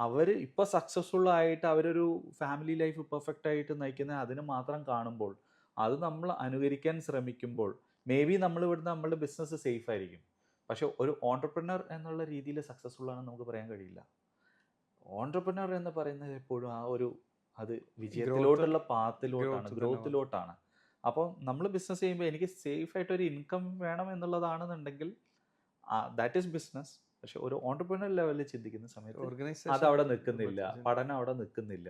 അവർ ഇപ്പോൾ സക്സസ്ഫുൾ ആയിട്ട് അവരൊരു ഫാമിലി ലൈഫ് പെർഫെക്റ്റ് ആയിട്ട് നയിക്കുന്നത് അതിന് മാത്രം കാണുമ്പോൾ, അത് നമ്മൾ അനുകരിക്കാൻ ശ്രമിക്കുമ്പോൾ മേ ബി നമ്മൾ ഇവിടുന്ന് നമ്മളുടെ ബിസിനസ് സേഫ് ആയിരിക്കും. പക്ഷെ ഒരു ഓൺടർപ്രണർ എന്നുള്ള രീതിയിൽ സക്സസ്ഫുൾ ആണെന്ന് നമുക്ക് പറയാൻ കഴിയില്ല. ഓൺടർപ്രണർ എന്ന് പറയുന്നത് എപ്പോഴും ആ ഒരു അത് വിജയത്തിലോട്ടുള്ള പാത്തിലോട്ടാണ്, ഗ്രോത്തിലോട്ടാണ്. അപ്പോൾ നമ്മൾ ബിസിനസ് ചെയ്യുമ്പോൾ എനിക്ക് സേഫ് ആയിട്ടൊരു ഇൻകം വേണം എന്നുള്ളതാണെന്നുണ്ടെങ്കിൽ ദാറ്റ് ഈസ് ബിസിനസ്. പക്ഷെ ഒരു ഓൺടർപ്രണർ ലെവലിൽ ചിന്തിക്കുന്ന സമയത്ത് അത് അവിടെ നിൽക്കുന്നില്ല, പഠനം അവിടെ നിൽക്കുന്നില്ല.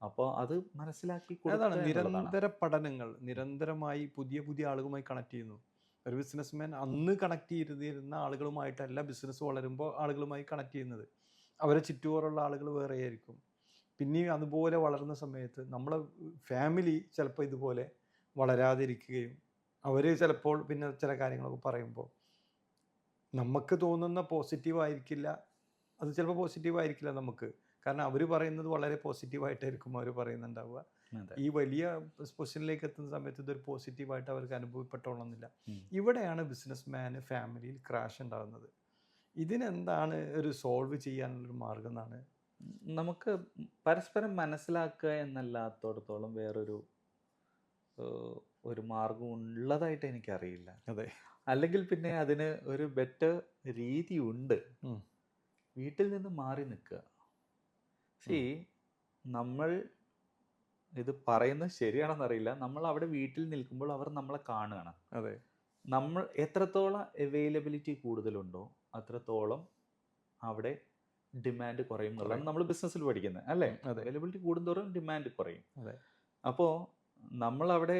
അപ്പോൾ അത് മനസ്സിലാക്കി അതാണ് നിരന്തര പഠനങ്ങൾ, നിരന്തരമായി പുതിയ പുതിയ ആളുകളുമായി കണക്ട് ചെയ്യുന്നു. ഒരു ബിസിനസ്മാൻ അന്ന് കണക്ട് ചെയ്തിരുന്ന ആളുകളുമായിട്ടല്ല ബിസിനസ് വളരുമ്പോൾ ആളുകളുമായി കണക്ട് ചെയ്യുന്നത്. അവരെ ചുറ്റുപാടുള്ള ആളുകൾ വേറെ ആയിരിക്കും. പിന്നെ അതുപോലെ വളർന്ന സമയത്ത് നമ്മളെ ഫാമിലി ചിലപ്പോൾ ഇതുപോലെ വളരാതിരിക്കുകയും അവർ ചിലപ്പോൾ പിന്നെ ചില കാര്യങ്ങളൊക്കെ പറയുമ്പോൾ നമുക്ക് തോന്നുന്ന പോസിറ്റീവായിരിക്കില്ല, അത് ചിലപ്പോൾ പോസിറ്റീവായിരിക്കില്ല നമുക്ക്. കാരണം അവർ പറയുന്നത് വളരെ പോസിറ്റീവായിട്ടായിരിക്കും അവർ പറയുന്നുണ്ടാവുക. ഈ വലിയ പൊസിഷനിലേക്ക് എത്തുന്ന സമയത്ത് ഇതൊരു പോസിറ്റീവായിട്ട് അവർക്ക് അനുഭവപ്പെട്ടോളന്നില്ല. ഇവിടെയാണ് ബിസിനസ്മാന് ഫാമിലിയിൽ ക്രാഷ് ഉണ്ടാകുന്നത്. ഇതിനെന്താണ് ഒരു സോൾവ് ചെയ്യാനുള്ളൊരു മാർഗം എന്നാണ്? നമുക്ക് പരസ്പരം മനസ്സിലാക്കുക എന്നല്ലാത്തോടത്തോളം വേറൊരു ഒരു മാർഗം ഉള്ളതായിട്ട് എനിക്കറിയില്ല. അതെ. അല്ലെങ്കിൽ പിന്നെ അതിന് ഒരു ബെറ്റർ രീതി ഉണ്ട്. വീട്ടിൽ നിന്ന് മാറി നിൽക്കുക. നമ്മൾ ഇത് പറയുന്നത് ശരിയാണെന്നറിയില്ല, നമ്മൾ അവിടെ വീട്ടിൽ നിൽക്കുമ്പോൾ അവർ നമ്മളെ കാണുകയാണ്. അതെ. നമ്മൾ എത്രത്തോളം അവൈലബിലിറ്റി കൂടുതലുണ്ടോ അത്രത്തോളം അവിടെ ഡിമാൻഡ് കുറയും എന്നുള്ളതാണ് നമ്മൾ ബിസിനസ്സിൽ പഠിക്കുന്നത്, അല്ലേ? അവൈലബിലിറ്റി കൂടുന്തോറും ഡിമാൻഡ് കുറയും. അപ്പോൾ നമ്മളവിടെ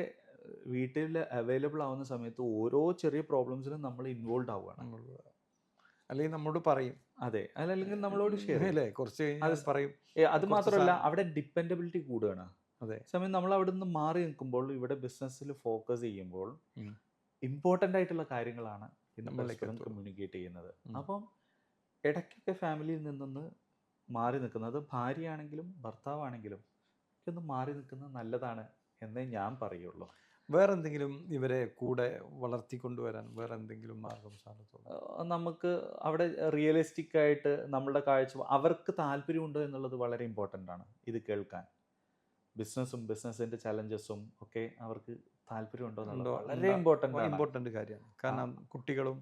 വീട്ടിൽ അവൈലബിൾ ആവുന്ന സമയത്ത് ഓരോ ചെറിയ പ്രോബ്ലംസിലും നമ്മൾ ഇൻവോൾവ് ആവുകയാണ്. അല്ലെങ്കിൽ നമ്മളോട് പറയും. അതെ, അല്ലെങ്കിൽ നമ്മളോട് ഷെയർ അല്ലേ, കുറച്ച് പറയും. അത് മാത്രമല്ല, അവിടെ ഡിപ്പെൻഡബിലിറ്റി കൂടുകയാണ്. അതെ. സമയം നമ്മൾ അവിടെ നിന്ന് മാറി നിൽക്കുമ്പോൾ ഇവിടെ ബിസിനസ്സിൽ ഫോക്കസ് ചെയ്യുമ്പോൾ ഇമ്പോർട്ടൻ്റ് ആയിട്ടുള്ള കാര്യങ്ങളാണ് പരസ്പരം കമ്മ്യൂണിക്കേറ്റ് ചെയ്യുന്നത്. അപ്പം ഇടയ്ക്കൊക്കെ ഫാമിലിയിൽ നിന്നൊന്ന് മാറി നിൽക്കുന്നത്, ഭാര്യയാണെങ്കിലും ഭർത്താവാണെങ്കിലും ഒന്ന് മാറി നിൽക്കുന്നത് നല്ലതാണ് എന്നേ ഞാൻ പറയുള്ളൂ. വേറെ എന്തെങ്കിലും ഇവരെ കൂടെ വളർത്തിക്കൊണ്ടുവരാൻ വേറെ എന്തെങ്കിലും മാർഗം സാധിക്കും? നമുക്ക് അവിടെ റിയലിസ്റ്റിക് ആയിട്ട് നമ്മളുടെ കാഴ്ച, അവർക്ക് താല്പര്യമുണ്ടോ എന്നുള്ളത് വളരെ ഇമ്പോർട്ടൻ്റ് ആണ്. ഇത് കേൾക്കാൻ ബിസിനസ്സും ബിസിനസ്സിൻ്റെ ചലഞ്ചസും ഒക്കെ അവർക്ക് താല്പര്യമുണ്ടോ എന്നുള്ളത് വളരെ ഇമ്പോർട്ടൻ്റ് കാര്യമാണ്. കാരണം കുട്ടികളും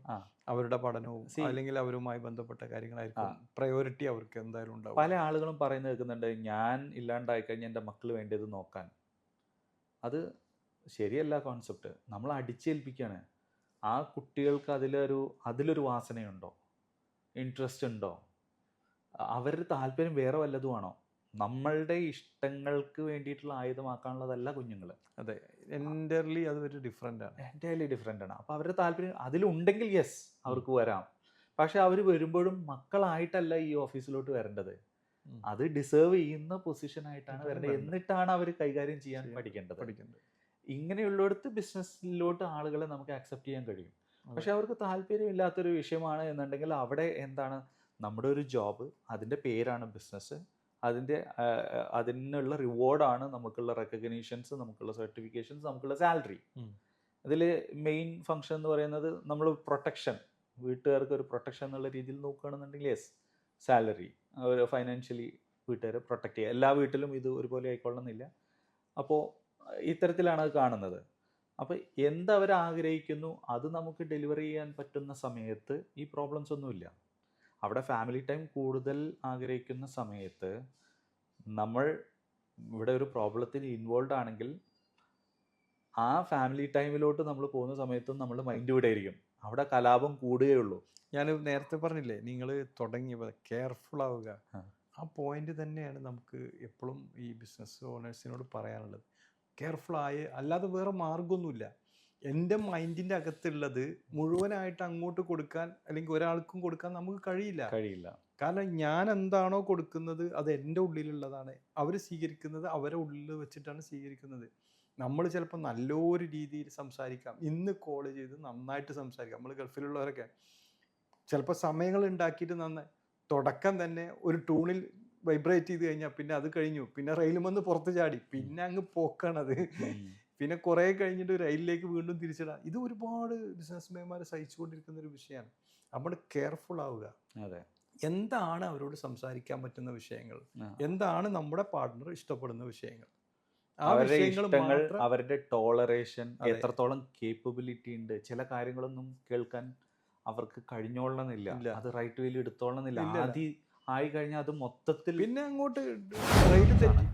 അവരുടെ പഠനവും അല്ലെങ്കിൽ അവരുമായി ബന്ധപ്പെട്ട കാര്യങ്ങളായിരിക്കും പ്രയോറിറ്റി അവർക്ക് എന്തായാലും ഉണ്ടാവും. പല ആളുകളും പറയുന്നത് കേൾക്കുന്നുണ്ട്, ഞാൻ ഇല്ലാണ്ടായി കഴിഞ്ഞാൽ എൻ്റെ മക്കൾ വേണ്ടത് നോക്കാൻ. അത് ശരിയല്ല കോൺസെപ്റ്റ്. നമ്മൾ അടിച്ചേൽപ്പിക്കുകയാണ്. ആ കുട്ടികൾക്ക് അതിലൊരു വാസനയുണ്ടോ, ഇൻട്രസ്റ്റ് ഉണ്ടോ, അവരുടെ താല്പര്യം വേറെ വല്ലതുമാണോ? നമ്മളുടെ ഇഷ്ടങ്ങൾക്ക് വേണ്ടിയിട്ടുള്ള ആയുധമാക്കാനുള്ളതല്ല കുഞ്ഞുങ്ങൾ. അതെ, എൻ്റർലി അത് ഒരു ഡിഫറെൻ്റ് ആണ്. അപ്പോൾ അവരുടെ താല്പര്യം അതിലുണ്ടെങ്കിൽ യെസ് അവർക്ക് വരാം. പക്ഷെ അവർ വരുമ്പോഴും മക്കളായിട്ടല്ല ഈ ഓഫീസിലോട്ട് വരേണ്ടത്, അത് ഡിസേർവ് ചെയ്യുന്ന പൊസിഷനായിട്ടാണ് വരേണ്ടത്. എന്നിട്ടാണ് അവർ കൈകാര്യം ചെയ്യാൻ പഠിക്കേണ്ടത്. ഇങ്ങനെയുള്ളിടത്ത് ബിസിനസ്സിലോട്ട് ആളുകളെ നമുക്ക് ആക്സെപ്റ്റ് ചെയ്യാൻ കഴിയും. പക്ഷെ അവർക്ക് താല്പര്യമില്ലാത്തൊരു വിഷയമാണ് എന്നുണ്ടെങ്കിൽ അവിടെ എന്താണ്, നമ്മുടെ ഒരു ജോബ്, അതിൻ്റെ പേരാണ് ബിസിനസ്, അതിനുള്ള റിവാർഡാണ് നമുക്കുള്ള റെക്കഗ്നീഷൻസ്, നമുക്കുള്ള സർട്ടിഫിക്കേഷൻസ്, നമുക്കുള്ള സാലറി. അതിൽ മെയിൻ ഫങ്ഷൻ എന്ന് പറയുന്നത് നമ്മൾ പ്രൊട്ടക്ഷൻ, വീട്ടുകാർക്ക് ഒരു പ്രൊട്ടക്ഷൻ എന്നുള്ള രീതിയിൽ നോക്കുകയാണെന്നുണ്ടെങ്കിൽ യെസ്, സാലറി, ഒരു ഫൈനാൻഷ്യലി വീട്ടുകാരെ പ്രൊട്ടക്റ്റ് ചെയ്യുക. എല്ലാ വീട്ടിലും ഇത് ഒരുപോലെ ആയിക്കൊള്ളുന്നില്ല. അപ്പോൾ ഇത്തരത്തിലാണ് അത് കാണുന്നത്. അപ്പോൾ എന്തവർ ആഗ്രഹിക്കുന്നു അത് നമുക്ക് ഡെലിവറി ചെയ്യാൻ പറ്റുന്ന സമയത്ത് ഈ പ്രോബ്ലംസ് ഒന്നുമില്ല. അവിടെ ഫാമിലി ടൈം കൂടുതൽ ആഗ്രഹിക്കുന്ന സമയത്ത് നമ്മൾ ഇവിടെ ഒരു പ്രോബ്ലത്തിൽ ഇൻവോൾവ് ആണെങ്കിൽ ആ ഫാമിലി ടൈമിലോട്ട് നമ്മൾ പോകുന്ന സമയത്തും നമ്മൾ മൈൻഡ് ഇവിടെ ആയിരിക്കും, അവിടെ കലാപം കൂടുകയുള്ളൂ. ഞാൻ നേരത്തെ പറഞ്ഞില്ലേ, നിങ്ങൾ തുടങ്ങിയപ്പോൾ കെയർഫുൾ ആവുക, ആ പോയിന്റ് തന്നെയാണ് നമുക്ക് എപ്പോഴും ഈ ബിസിനസ് ഓണേഴ്സിനോട് പറയാനുള്ളത്. കെയർഫുൾ ആയി, അല്ലാതെ വേറെ മാർഗമൊന്നുമില്ല. എൻ്റെ മൈൻഡിൻ്റെ അകത്തുള്ളത് മുഴുവനായിട്ട് അങ്ങോട്ട് കൊടുക്കാൻ അല്ലെങ്കിൽ ഒരാൾക്കും കൊടുക്കാൻ നമുക്ക് കഴിയില്ല. കാരണം ഞാൻ എന്താണോ കൊടുക്കുന്നത് അത് എൻ്റെ ഉള്ളിലുള്ളതാണ്, അവർ സ്വീകരിക്കുന്നത് അവരെ ഉള്ളിൽ വെച്ചിട്ടാണ് സ്വീകരിക്കുന്നത്. നമ്മൾ ചിലപ്പോൾ നല്ലൊരു രീതിയിൽ സംസാരിക്കാം, ഇന്ന് കോൾ ചെയ്ത് നന്നായിട്ട് സംസാരിക്കാം. നമ്മൾ ഗൾഫിലുള്ളവരൊക്കെ ചിലപ്പോൾ സമയങ്ങൾ ഉണ്ടാക്കിയിട്ട് തുടക്കം തന്നെ ഒരു ടൂണിൽ വൈബ്രേറ്റ് ചെയ്ത് കഴിഞ്ഞാൽ പിന്നെ അത് കഴിഞ്ഞു, പിന്നെ റെയിലും വന്ന് പുറത്ത് ചാടി, പിന്നെ അങ്ങ് പോക്കാണത്. പിന്നെ കുറേ കഴിഞ്ഞിട്ട് റെയിലിലേക്ക് വീണ്ടും തിരിച്ചിടാം. ഇത് ഒരുപാട് ബിസിനസ്മാൻമാർ സഹിച്ചുകൊണ്ടിരിക്കുന്ന ഒരു വിഷയമാണ്. നമ്മൾ കെയർഫുൾ ആവുക. അതെ, എന്താണ് അവരോട് സംസാരിക്കാൻ പറ്റുന്ന വിഷയങ്ങൾ, ആ. എന്താണ് നമ്മുടെ പാർട്ട്ണർ ഇഷ്ടപ്പെടുന്ന വിഷയങ്ങൾ, ആ അവരുടെ വിഷയങ്ങൾ ഇഷ്ടങ്ങൾ, മാത്രം. അവരുടെ ടോളറേഷൻ, അതെ. എത്രത്തോളം കേപ്പബിലിറ്റി ഉണ്ട്. ചില കാര്യങ്ങളൊന്നും കേൾക്കാൻ അവർക്ക് കഴിഞ്ഞോളണമെന്നില്ല, ഇല്ല. അത് റൈറ്റ് വേയിൽ എടുത്തോളണമെന്നില്ല. ഇല്ല. ആദ്യം ആയി കഴിഞ്ഞാൽ അത് മൊത്തത്തിൽ പിന്നെ അങ്ങോട്ട് റൈറ്റ് തെറ്റി